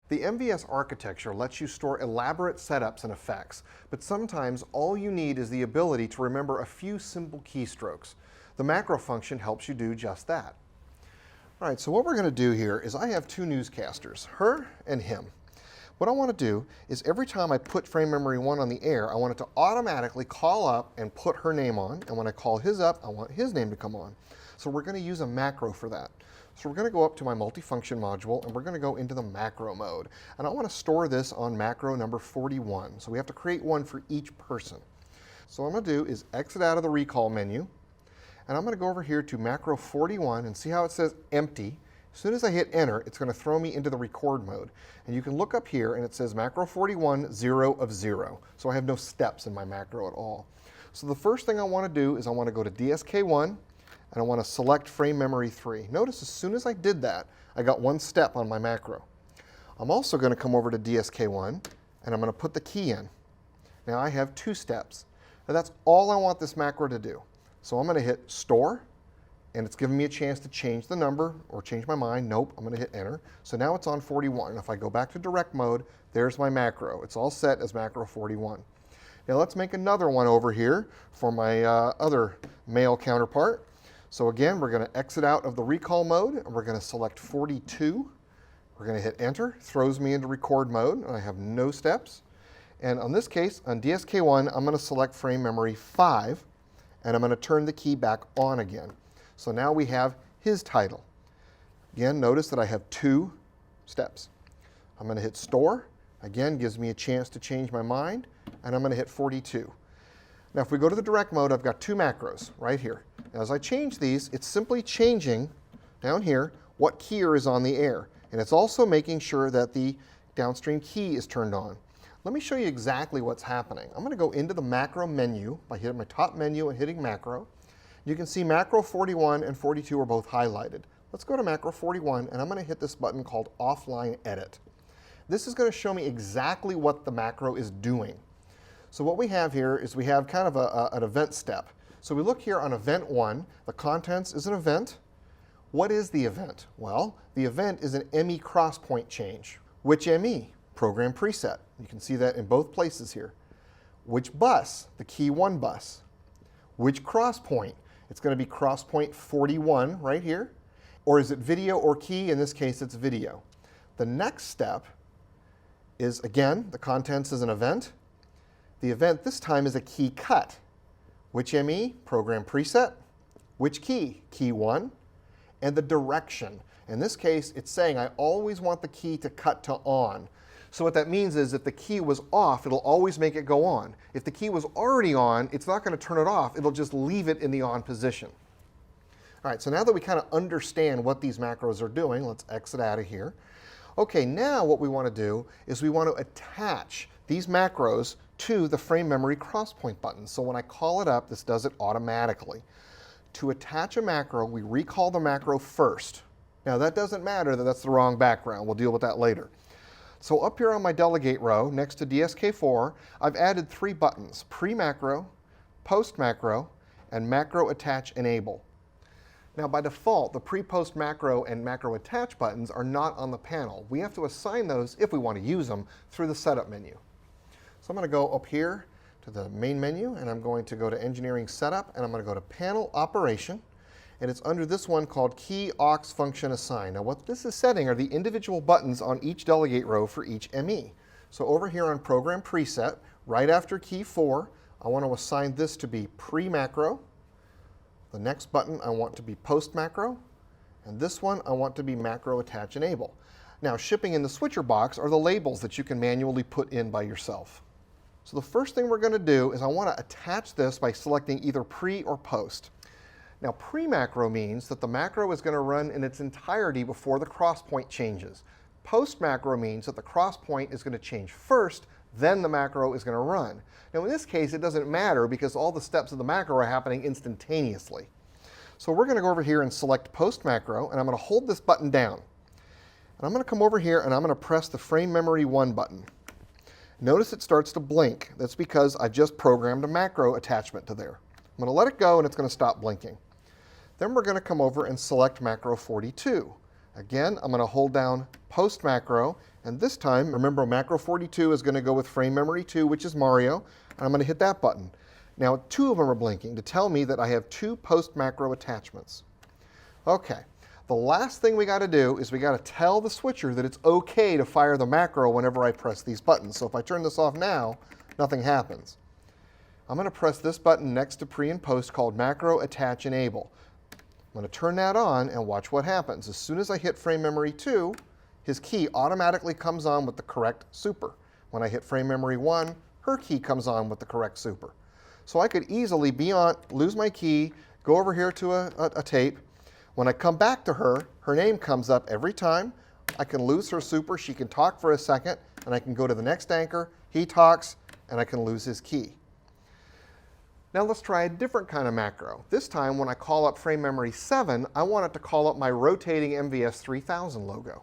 The MVS architecture lets you store elaborate setups and effects, but sometimes all you need is the ability to remember a few simple keystrokes. The macro function helps you do just that. All right, so what we're going to do here is I have two newscasters, her and him. What I want to do is every time I put frame memory 1 on the air, I want it to automatically call up and put her name on, and when I call his up, I want his name to come on. So we're going to use a macro for that. So we're going to go up to my multifunction module, and we're going to go into the macro mode. And I want to store this on macro number 41. So we have to create one for each person. So what I'm going to do is exit out of the recall menu, and I'm going to go over here to macro 41 and see how it says empty. As soon as I hit enter, it's going to throw me into the record mode. And you can look up here, and it says macro 41, 0 of 0. So I have no steps in my macro at all. So the first thing I want to do is I want to go to DSK1, and I want to select frame memory 3. Notice as soon as I did that, I got one step on my macro. I'm also going to come over to DSK1, and I'm going to put the key in. Now I have 2 steps. Now that's all I want this macro to do. So I'm going to hit store, and it's giving me a chance to change the number or change my mind. Nope, I'm going to hit enter. So now it's on 41. And if I go back to direct mode, there's my macro. It's all set as macro 41. Now let's make another one over here for my other male counterpart. So again, we're going to exit out of the recall mode, and we're going to select 42. We're going to hit enter, throws me into record mode, and I have no steps. And on this case, on DSK1, I'm going to select frame memory 5, and I'm going to turn the key back on again. So now we have his title. Again, notice that I have 2 steps. I'm going to hit store. Again, gives me a chance to change my mind, and I'm going to hit 42. Now if we go to the direct mode, I've got 2 macros right here. Now, as I change these, it's simply changing down here what keyer is on the air. And it's also making sure that the downstream key is turned on. Let me show you exactly what's happening. I'm going to go into the macro menu by hitting my top menu and hitting macro. You can see macro 41 and 42 are both highlighted. Let's go to macro 41, and I'm going to hit this button called offline edit. This is going to show me exactly what the macro is doing. So what we have here is we have kind of an event step. So we look here on event 1, the contents is an event. What is the event? Well, the event is an ME crosspoint change. Which ME? Program preset. You can see that in both places here. Which bus? The key 1 bus. Which crosspoint? It's going to be crosspoint 41 right here. Or is it video or key? In this case, it's video. The next step is, again, the contents is an event. The event this time is a key cut. Which ME? Program preset. Which key? Key 1. And the direction. In this case, it's saying I always want the key to cut to on. So what that means is if the key was off, it'll always make it go on. If the key was already on, it's not going to turn it off. It'll just leave it in the on position. All right, so now that we kind of understand what these macros are doing, let's exit out of here. Okay, now what we want to do is we want to attach these macros to the frame memory crosspoint button. So when I call it up, this does it automatically. To attach a macro, we recall the macro first. Now that doesn't matter that that's the wrong background. We'll deal with that later. So up here on my delegate row, next to DSK4, I've added 3 buttons: pre-macro, post-macro, and macro attach enable. Now by default, the pre-post macro and macro attach buttons are not on the panel. We have to assign those, if we want to use them, through the setup menu. So I'm going to go up here to the main menu, and I'm going to go to engineering setup, and I'm going to go to panel operation, and it's under this one called key aux function assign. Now what this is setting are the individual buttons on each delegate row for each ME. So over here on program preset, right after key 4, I want to assign this to be pre-macro. The next button I want to be post-macro, and this one I want to be macro attach enable. Now shipping in the switcher box are the labels that you can manually put in by yourself. So the first thing we're going to do is I want to attach this by selecting either pre or post. Now pre-macro means that the macro is going to run in its entirety before the crosspoint changes. Post-macro means that the crosspoint is going to change first, then the macro is going to run. Now in this case it doesn't matter because all the steps of the macro are happening instantaneously. So we're going to go over here and select post-macro, and I'm going to hold this button down. And I'm going to come over here and I'm going to press the frame memory 1 button. Notice it starts to blink. That's because I just programmed a macro attachment to there. I'm going to let it go and it's going to stop blinking. Then we're going to come over and select macro 42. Again, I'm going to hold down Post Macro, and this time, remember, Macro 42 is going to go with frame memory 2, which is Mario, and I'm going to hit that button. Now, 2 of them are blinking to tell me that I have 2 Post Macro attachments. Okay, the last thing we got to do is we got to tell the switcher that it's okay to fire the macro whenever I press these buttons. So if I turn this off now, nothing happens. I'm going to press this button next to pre and post called Macro Attach Enable. I'm going to turn that on and watch what happens. As soon as I hit frame memory 2, his key automatically comes on with the correct super. When I hit frame memory 1, her key comes on with the correct super. So I could easily lose my key, go over here to a tape. When I come back to her, her name comes up every time. I can lose her super, she can talk for a second, and I can go to the next anchor, he talks, and I can lose his key. Now let's try a different kind of macro. This time when I call up frame memory 7, I want it to call up my rotating MVS 3000 logo.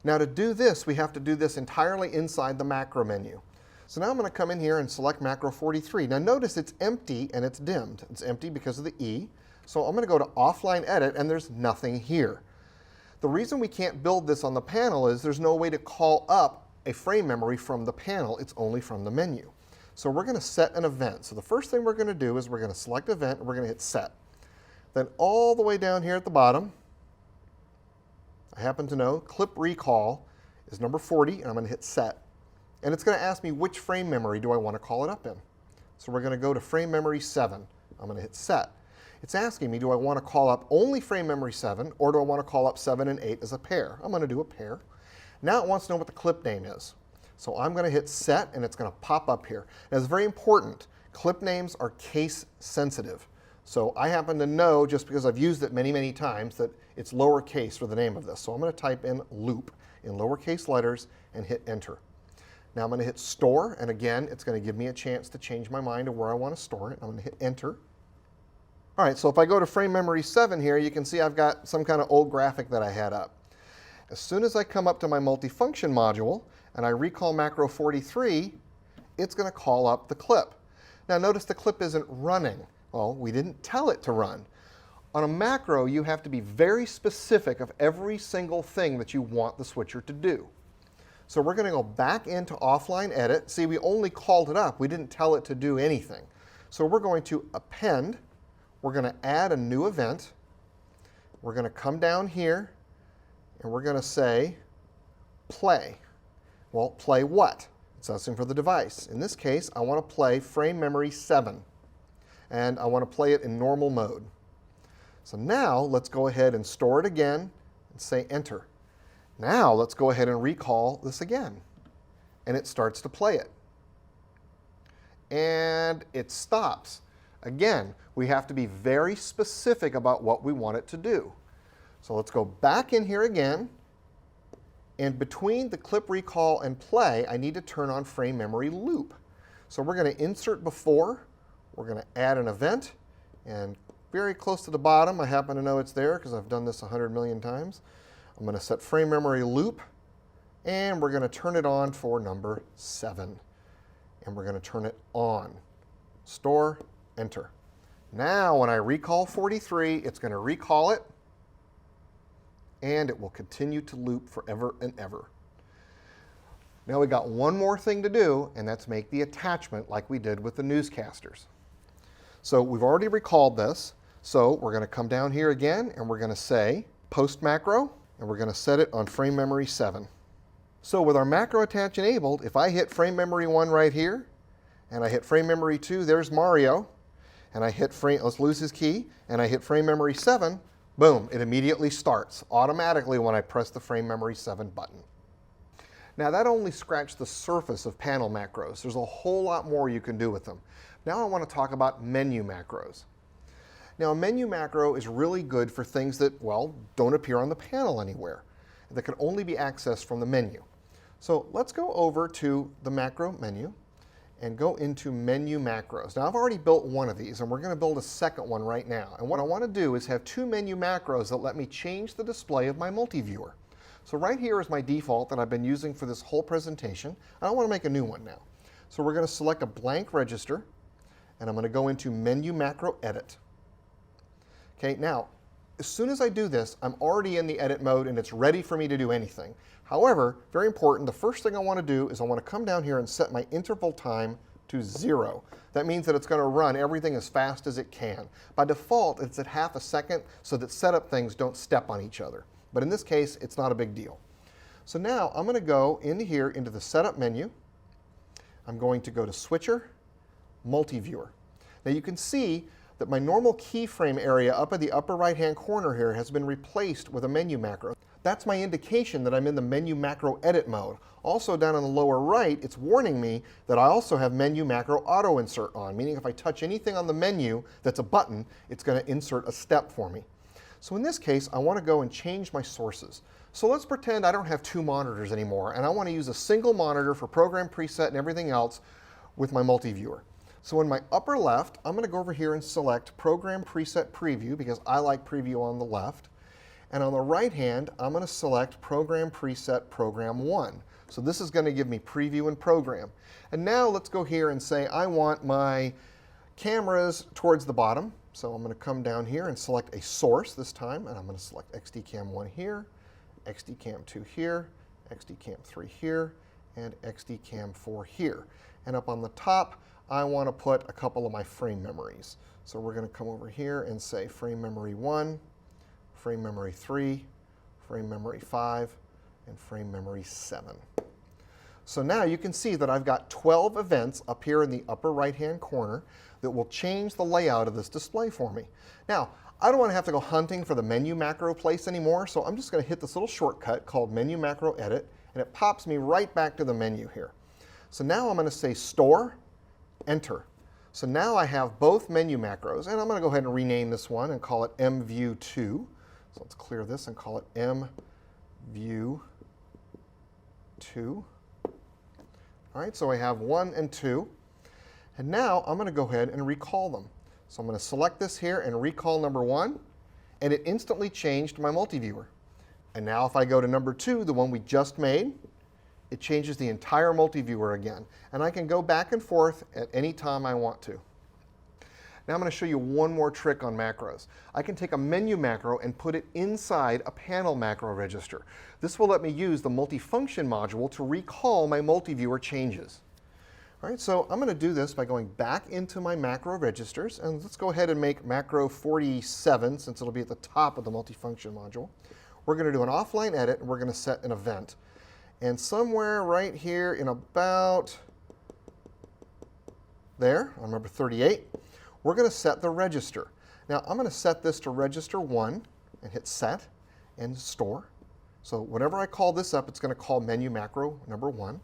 Now to do this, we have to do this entirely inside the macro menu. So now I'm going to come in here and select Macro 43. Now notice it's empty and it's dimmed. It's empty because of the E. So I'm going to go to Offline Edit, and there's nothing here. The reason we can't build this on the panel is there's no way to call up a frame memory from the panel. It's only from the menu. So we're going to set an event. So the first thing we're going to do is we're going to select event, and we're going to hit set. Then all the way down here at the bottom, I happen to know clip recall is number 40, and I'm going to hit set. And it's going to ask me which frame memory do I want to call it up in. So we're going to go to frame memory 7. I'm going to hit set. It's asking me, do I want to call up only frame memory 7, or do I want to call up 7 and 8 as a pair? I'm going to do a pair. Now it wants to know what the clip name is. So I'm going to hit set, and it's going to pop up here. Now it's very important. Clip names are case sensitive. So I happen to know, just because I've used it many, many times, that it's lowercase for the name of this. So I'm going to type in loop in lowercase letters and hit enter. Now I'm going to hit store, and again, it's going to give me a chance to change my mind of where I want to store it. I'm going to hit enter. All right, so if I go to frame memory 7 here, you can see I've got some kind of old graphic that I had up. As soon as I come up to my multifunction module and I recall Macro 43, it's going to call up the clip. Now notice the clip isn't running. Well, we didn't tell it to run. On a macro, you have to be very specific of every single thing that you want the switcher to do. So we're going to go back into offline edit. See, we only called it up. We didn't tell it to do anything. So we're going to append. We're going to add a new event. We're going to come down here, and we're going to say play. Well, play what? It's asking for the device. In this case, I want to play frame memory 7, and I want to play it in normal mode. So now let's go ahead and store it again and say enter. Now let's go ahead and recall this again, and it starts to play it. And it stops. Again, we have to be very specific about what we want it to do. So let's go back in here again, and between the clip recall and play, I need to turn on frame memory loop. So we're going to insert before, we're going to add an event, and very close to the bottom, I happen to know it's there because I've done this 100 million times. I'm going to set frame memory loop, and we're going to turn it on for number 7. And we're going to turn it on. Store, enter. Now when I recall 43, it's going to recall it, and it will continue to loop forever and ever. Now we got one more thing to do, and that's make the attachment like we did with the newscasters. So we've already recalled this, so we're going to come down here again, and we're going to say post macro, and we're going to set it on frame memory 7. So with our macro attach enabled, if I hit frame memory 1 right here, and I hit frame memory 2, there's Mario, and I hit frame, let's lose his key, and I hit frame memory 7, boom, it immediately starts automatically when I press the frame memory 7 button. Now that only scratched the surface of panel macros. There's a whole lot more you can do with them. Now I want to talk about menu macros. Now a menu macro is really good for things that, well, don't appear on the panel anywhere, that can only be accessed from the menu. So let's go over to the macro menu and go into menu macros. Now I've already built one of these, and we're going to build a second one right now. And what I want to do is have 2 menu macros that let me change the display of my multi-viewer. So right here is my default that I've been using for this whole presentation. I want to make a new one now. So we're going to select a blank register, and I'm going to go into menu macro edit. Okay, now As soon as I do this, I'm already in the edit mode and it's ready for me to do anything. However, very important, the first thing I want to do is I want to come down here and set my interval time to 0. That means that it's going to run everything as fast as it can. By default, it's at ½ a second so that setup things don't step on each other. But in this case, it's not a big deal. So now I'm going to go into here into the setup menu. I'm going to go to Switcher, Multi-Viewer. Now you can see that my normal keyframe area up in the upper right-hand corner here has been replaced with a menu macro. That's my indication that I'm in the menu macro edit mode. Also down in the lower right, it's warning me that I also have menu macro auto insert on, meaning if I touch anything on the menu that's a button, it's going to insert a step for me. So in this case, I want to go and change my sources. So let's pretend I don't have 2 monitors anymore, and I want to use a single monitor for program preset and everything else with my multi-viewer. So in my upper left, I'm going to go over here and select Program Preset Preview because I like preview on the left. And on the right hand, I'm going to select Program Preset Program 1. So this is going to give me preview and program. And now let's go here and say I want my cameras towards the bottom. So I'm going to come down here and select a source this time, and I'm going to select XDCam 1 here, XDCam 2 here, XDCam 3 here, and XDCam 4 here. And up on the top, I want to put a couple of my frame memories. So we're going to come over here and say frame memory 1, frame memory 3, frame memory 5, and frame memory 7. So now you can see that I've got 12 events up here in the upper right-hand corner that will change the layout of this display for me. Now, I don't want to have to go hunting for the menu macro place anymore, so I'm just going to hit this little shortcut called Menu Macro Edit, and it pops me right back to the menu here. So now I'm going to say Store, Enter. So now I have both menu macros, and I'm going to go ahead and rename this one and call it MView2. So let's clear this and call it MView2. All right, so I have 1 and 2. And now I'm going to go ahead and recall them. So I'm going to select this here and recall number 1, and it instantly changed my multi-viewer. And now if I go to number 2, the one we just made, it changes the entire multi-viewer again. And I can go back and forth at any time I want to. Now I'm going to show you one more trick on macros. I can take a menu macro and put it inside a panel macro register. This will let me use the multifunction module to recall my multi-viewer changes. All right, so I'm going to do this by going back into my macro registers, and let's go ahead and make macro 47 since it'll be at the top of the multifunction module. We're going to do an offline edit, and we're going to set an event. And somewhere right here in about there, on number 38, we're going to set the register. Now I'm going to set this to register 1 and hit set and store. So whenever I call this up, it's going to call menu macro number 1. And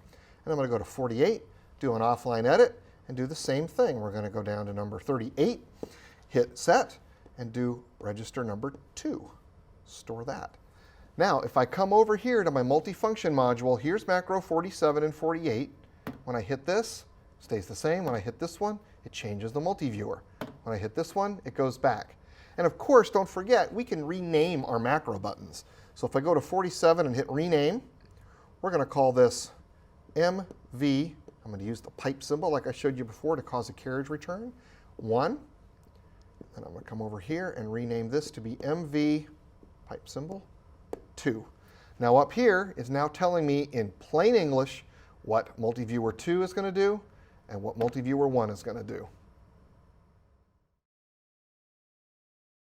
I'm going to go to 48, do an offline edit, and do the same thing. We're going to go down to number 38, hit set, and do register number 2. Store that. Now, if I come over here to my multifunction module, here's macro 47 and 48. When I hit this, it stays the same. When I hit this one, it changes the multi-viewer. When I hit this one, it goes back. And of course, don't forget, we can rename our macro buttons. So if I go to 47 and hit rename, we're going to call this MV, I'm going to use the pipe symbol like I showed you before to cause a carriage return, 1. And I'm going to come over here and rename this to be MV, pipe symbol, 2. Now up here is now telling me in plain English what multi-viewer 2 is going to do and what multi-viewer 1 is going to do.